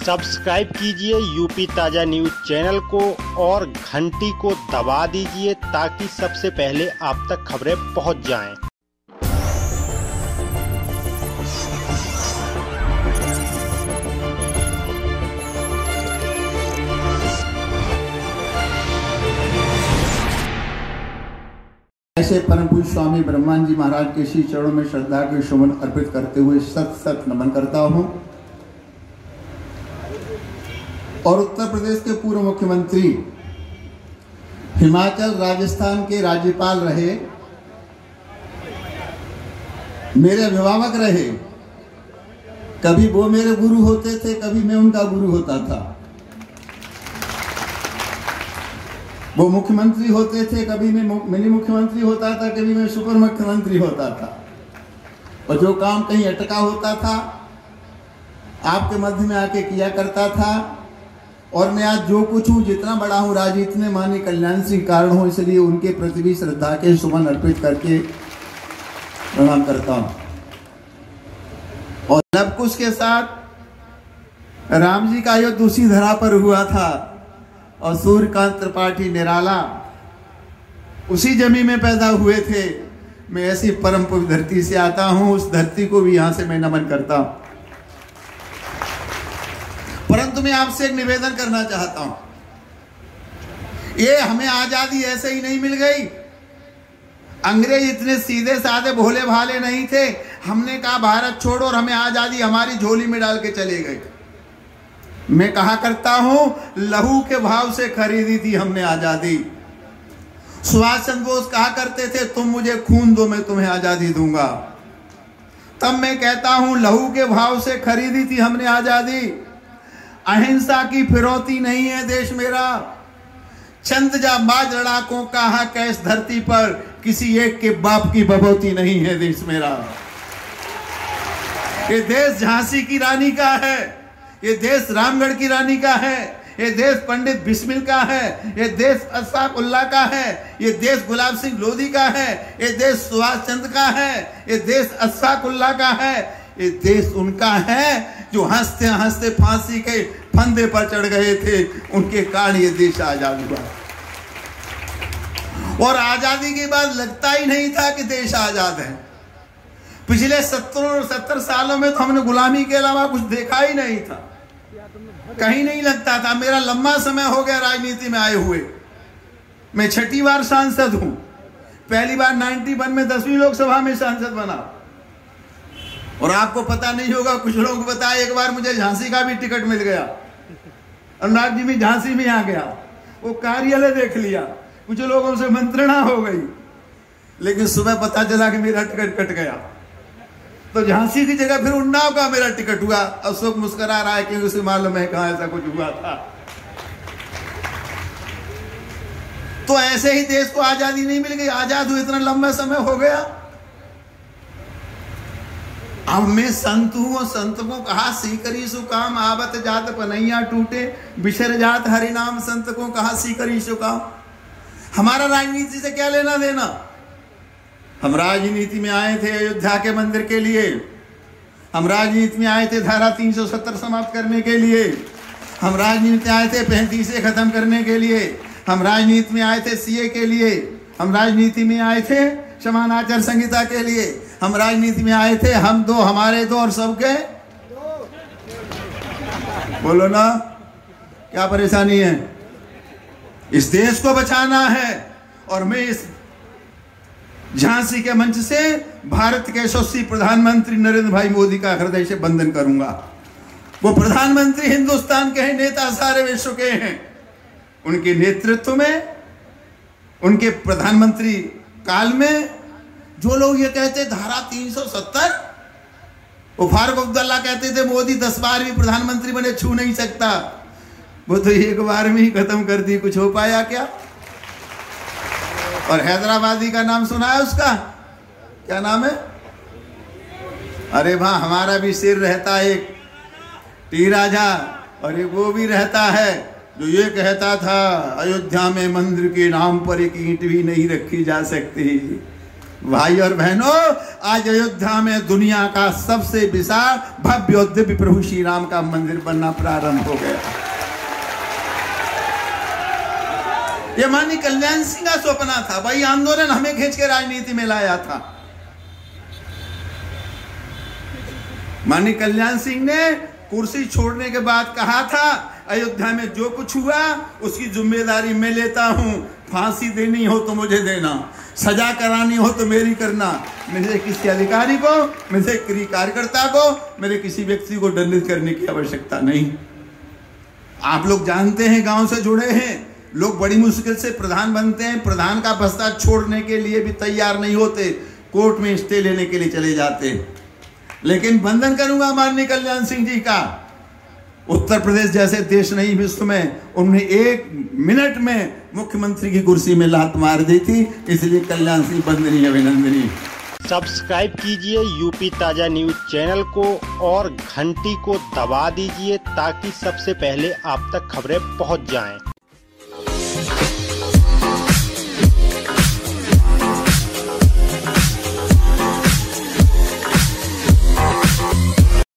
Subscribe कीजिए UP ताज़ा news channel को और घंटी को दबा दीजिए ताकि सबसे पहले आप तक खबरें पहुंच जाएं। ऐसे परम पूज्य स्वामी ब्रह्मानंद जी महाराज के श्री चरणों में श्रद्धा के सुमन अर्पित करते हुए सत नमन करता हूं। और उत्तर प्रदेश के पूर्व मुख्यमंत्री, हिमाचल राजस्थान के राज्यपाल रहे, मेरे अभिभावक रहे। कभी वो मेरे गुरु होते थे, कभी मैं उनका गुरु होता था। वो मुख्यमंत्री होते थे, कभी मैं मिनी मुख्यमंत्री होता था, कभी मैं सुपर मुख्यमंत्री होता था। और जो काम कहीं अटका होता था आपके मध्य में आके किया करता था। और मैं आज जो कुछ हूँ, जितना बड़ा हूँ, राजनीति में माननीय कल्याण सिंह कारण हूँ, इसलिए उनके प्रति भी श्रद्धा के सुमन अर्पित करके प्रणाम करता हूँ। और लव कुश के साथ राम जी का युद्ध उसी धरा पर हुआ था और सूर्यकांत त्रिपाठी निराला उसी जमी में पैदा हुए थे। मैं ऐसी परम पवित्र धरती से आता हूं, उस धरती को भी यहां से मैं नमन करता हूं। परंतु मैं आपसे एक निवेदन करना चाहता हूं। ये हमें आजादी ऐसे ही नहीं मिल गई। अंग्रेज इतने सीधे साधे भोले भाले नहीं थे। हमने कहा भारत छोड़ो और हमें आजादी हमारी झोली में डाल के चले गए। मैं कहा करता हूं, लहू के भाव से खरीदी थी हमने आजादी। सुभाष चंद्र बोस कहा करते थे, तुम मुझे खून दो मैं तुम्हें आजादी दूंगा। तब मैं कहता हूं, लहू के भाव से खरीदी थी हमने आजादी। अहिंसा की फिरौती नहीं है देश मेरा। चंद जाबाज लड़ाकों का हक है इस धरती पर, किसी एक के बाप की बभौती नहीं है देश मेरा। ये देश झांसी की रानी का है, ये देश रामगढ़ की रानी का है, ये देश पंडित बिस्मिल का है, ये देश अशफाक उल्लाह का है, ये देश गुलाब सिंह लोधी का है, ये देश सुभाष चंद्र का है, ये देश अशफाक उल्लाह का है। ये देश उनका है जो हंसते हंसते फांसी के फंदे पर चढ़ गए थे। उनके कारण ये देश आजाद हुआ। और आजादी के बाद लगता ही नहीं था कि देश आजाद है। पिछले 70 सालों में तो हमने गुलामी के अलावा कुछ देखा ही नहीं था, कहीं नहीं लगता था। मेरा लंबा समय हो गया राजनीति में आए हुए। मैं 6ठी बार सांसद हूं। पहली बार 91 में 10वीं लोकसभा में सांसद बना। और आपको पता नहीं होगा, कुछ लोगों को पता है, एक बार मुझे झांसी का भी टिकट मिल गया। अनुराग जी भी झांसी में आ गया, वो कार्यालय देख लिया, कुछ लोगों से मंत्रणा हो गई, लेकिन सुबह पता चला कि मेरा टिकट कट गया। तो झांसी की जगह फिर उन्नाव का मेरा टिकट हुआ। अशोक मुस्कुरा रहा है क्योंकि उसे मालूम है कहां ऐसा कुछ हुआ था। तो ऐसे ही देश को आजादी नहीं मिल गई। आजाद हुए इतना लंबा समय हो गया। अब मैं संत हूं और संत को कहा सीकरी सु काम, आवत जात पनैया टूटे, बिसर जात हरि नाम, संत को कहा सीकरी सु काम। हमारा राजनीति से क्या लेना देना। हम राजनीति में आए थे अयोध्या के मंदिर के लिए। हम राजनीति में आए थे धारा 370 समाप्त करने के लिए। हम राजनीति में आए थे 35 खत्म करने के लिए। हम राजनीति में आए थे सीए के लिए। हम राजनीति में आए थे समान आचार संहिता के लिए। हम राजनीति में आए थे हम दो, हमारे दो और सबके दो। बोलो ना, क्या परेशानी है। इस देश को बचाना है। और मैं इस झांसी के मंच से भारत के यशस्वी प्रधानमंत्री नरेंद्र भाई मोदी का हृदय से वंदन करूंगा। वो प्रधानमंत्री हिंदुस्तान के हैं, नेता सारे विश्व के हैं। उनके नेतृत्व में, उनके प्रधानमंत्री काल में जो लोग ये कहते धारा 370, वो फारूक अब्दुल्ला कहते थे मोदी 10 बार भी प्रधानमंत्री बने छू नहीं सकता। वो तो एक बार में ही खत्म कर दी। कुछ हो पाया क्या। और हैदराबादी का नाम सुना है उसका, क्या नाम है। अरे वहां हमारा भी सिर रहता है एक टी राजा, और एक वो भी रहता है जो ये कहता था अयोध्या में मंदिर के नाम पर एक ईंट भी नहीं रखी जा सकती। भाई और बहनों, आज अयोध्या में दुनिया का सबसे विशाल भव्य और दिव्य प्रभु श्री राम का मंदिर बनना प्रारंभ हो गया। ये माननीय कल्याण सिंह का सपना था। वही आंदोलन हमें खींच के राजनीति में लाया था। माननीय कल्याण सिंह ने कुर्सी छोड़ने के बाद कहा था, अयोध्या में जो कुछ हुआ उसकी जिम्मेदारी मैं लेता हूं। फांसी देनी हो तो मुझे देना, सजा करानी हो तो मेरी करना। मेरे किसी अधिकारी को, मेरे किसी कार्यकर्ता को, मेरे किसी व्यक्ति को दंडित करने की आवश्यकता नहीं। आप लोग जानते हैं, गांव से जुड़े हैं लोग, बड़ी मुश्किल से प्रधान बनते हैं। प्रधान का बस्ता छोड़ने के लिए भी तैयार नहीं होते, कोर्ट में स्टे लेने के लिए चले जाते हैं। लेकिन वंदन करूंगा माननीय कल्याण सिंह जी का। उत्तर प्रदेश जैसे देश नहीं विश्व में, उन्होंने 1 मिनट में मुख्यमंत्री की कुर्सी में लात मार दी थी। इसलिए कल्याण सिंह वंदनीय, अभिनंदनीय। सब्सक्राइब कीजिए यूपी ताजा न्यूज चैनल को और घंटी को दबा दीजिए ताकि सबसे पहले आप तक खबरें पहुंच जाएं।